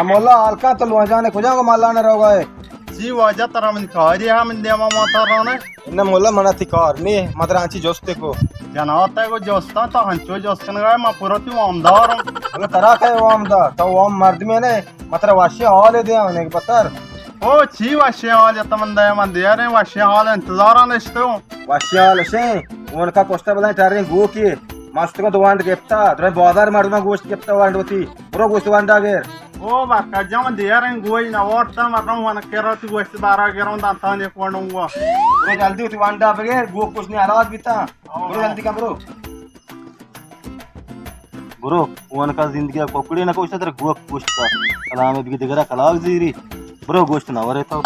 मोला अलका तो जाने कुछ को मालाने रोगा है जी वजह तरह मन खारी है मन देवा माता रोने इन्हें मोला मना थी कार नहीं मतलब आंची जोस्ते को जनाता है को जोस्ता तो हंचो जोस्तन गए मैं पूरा तू आमदार हूँ मतलब तरह का है वो आमदा तो वो मर्द में ने मतलब वाशिया हाल दे आने के पत्थर ओ छी वाशिया हाल तमंदा मन दे रहे वाशिया हाल इंतजार आने तो वाशिया हाल से उनका कोस्टा बला टारे गो की मस्त को दुवांड गेप्ता तो बाजार मार में गोश्त गेप्ता वांड होती पूरा गोश्त वांड आ गया ओ बाका जम दे रहे गोई ना वाटता मतलब वन केरो तू गोश्त 12 केरो दांता ने कोडूंगा पूरा जल्दी होती वांड आ गया गो कुछ नहीं हालात बीता पूरा जल्दी का ब्रो उनका जिंदगी कोकड़ी ना कोश्ता तेरे गो गोश्त का कलाम भी दिगरा कलाव जीरी ब्रो गोश्त ना वरे तो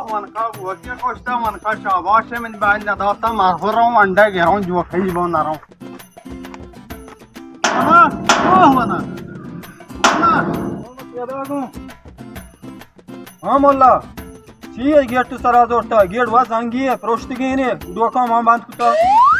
वन का गोश्त कोस्ता वन का शाबाश है मन बाल ना दाता मार रहा हूं अंडा घेरा हूं जो खई बना रहा हूं हाँ मोल्ला ची गेट तो सरा जोड़ता गेट वास अंगी है प्रोष्ट के ने डोका मां बांध कुता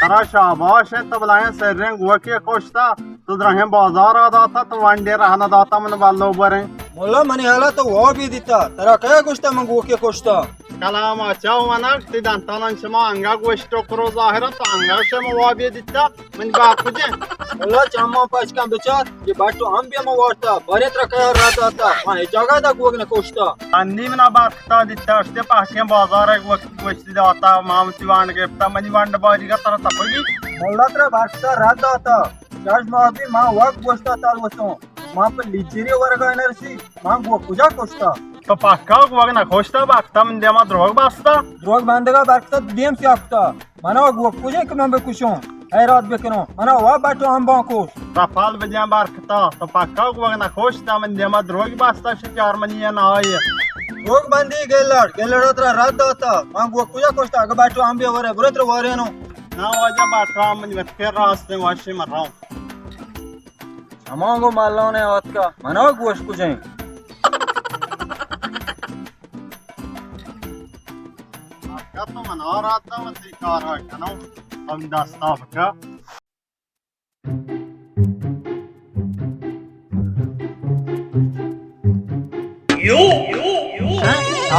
तरा शाबाश है तब लाए सर रंग वो के कोस्ता तो रहे बाजार आ दाता तो वनडे रहना दाता मन बालो बरे मोल्ला मने हाला तो वो भी दिता तरा क्या कोस्ता मंगो के कोस्ता कलाम अच्छा वना ती दांतान शमा अंगा गोष्ट करो जाहिर तो अंगा से वो भी दिता मन बात कुजे मोल्ला चम्मा पास का बेचार ये बाटो हम भी हम वाटता बरे तरा क्या रात आता हां ये जगह दा गोग ने कोस्ता अन्नी में ना बात दिता उसके पाके बाजार है वो गोष्ट दाता मामती वांड के ता मनी वांड बाजी का तरह तपगी मोल्ला तरा बाटता रात आता चार्ज मां भी मां वक गोस्ता ताल वसो मां पर लिजिरी वर्ग एनर्जी मां गो पूजा कोस्ता तो पाका वग ना खोस्ता बागता मन देमा द्रोग बास्ता द्रोग बांधेगा बागता देम से आपता मना गो पूजा के मैं कुछो है रात बेकनो मना वा बाटो हम बाको रफाल बजा बारकता तो पाका वग ना खोस्ता मन देमा द्रोग बास्ता शिकार मनिया ना आए द्रोग बांधी गेलड़ तरा रात दाता मां गो पूजा कोस्ता अग बाटो हम भी वरे बुरत्र वरे नो ना वजह बाटरा मन के रास्ते वाशी मराऊं हमांगो मालनो ने आवत का मना गोश कुछ तो मना रहा था वो शिकार है कनो हम दास्ता का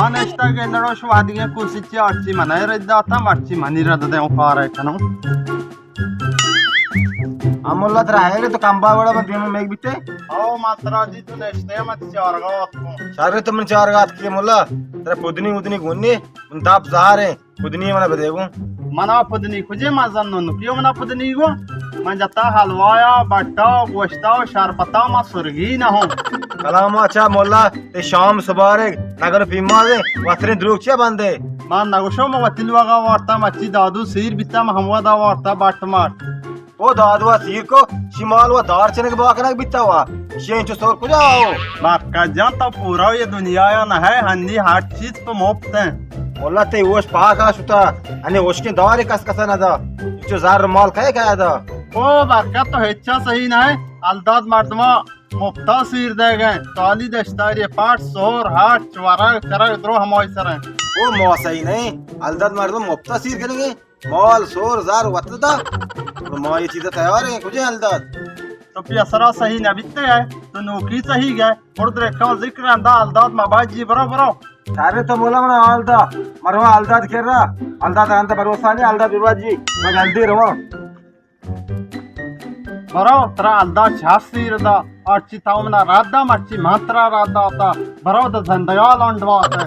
नाश्ता के अंदर स्वाद के कुछ चाची मनाए रहा था मर्ची मनी रहा था वो खा रहे कनो अमोल्ला तरा है तो कंबा बड़ा में देम में बिते ओ मात्रा जी तू नेस्ते मत चार गात को सारे तुम चार गात के मोल्ला तेरा पुदनी उदनी गुन्नी ताप जहार है पुदनी मना बदेगो मना पुदनी खुजे मजन नो क्यों मना पुदनी गो मैं जता हलवाया बट्टा गोश्ता शरबता मा सुरगी ना हो कलाम अच्छा मोल्ला ते शाम सुबारे नगर फीमा दे वतरे द्रुक छे बंदे मां नगशो म वतिल वगा वार्ता मच्ची दादू सीर बिता म हमवा दा वार्ता बाट मार ओ दादवा सीर को शिमाल व दार चने के बाकना बिता हुआ शेंचो सोर को जाओ बाका जान तो पूरा ये दुनिया या न है हन्नी हर चीज तो मुफ्त है मोल्ला ते ओश पाका सुता अने ओश के दारे कस कसा ना दा जो जार माल खाए खाया दा ओ बाका तो हेच्छा सही ना है अलदाद मर्दमा मुफ्ता सीर दे गए ताली दस्तारी पाठ सोर हाट चवारा करा द्रो हमारे सर है ओ मौसई नहीं अलदाद मर्दमा मुफ्ता सीर करेंगे मॉल सोर जार वतदा तो मां ये चीजें तैयार है कुछ अलदाद तो पियसरा सही न बिते है तो नौकरी सही गए और देखा जिक्र अंदा अलदाद मबाजी बरो बरो सारे तो बोला मना अलदा मरवा अलदाद खेर रहा अलदाद अंत भरोसा नहीं अलदाद बिरवाजी मैं जल्दी रहो बरो तरा अलदा छासी रदा और चितावना राधा मर्ची मात्रा राधा होता बरो तो धंधया लौंडवा है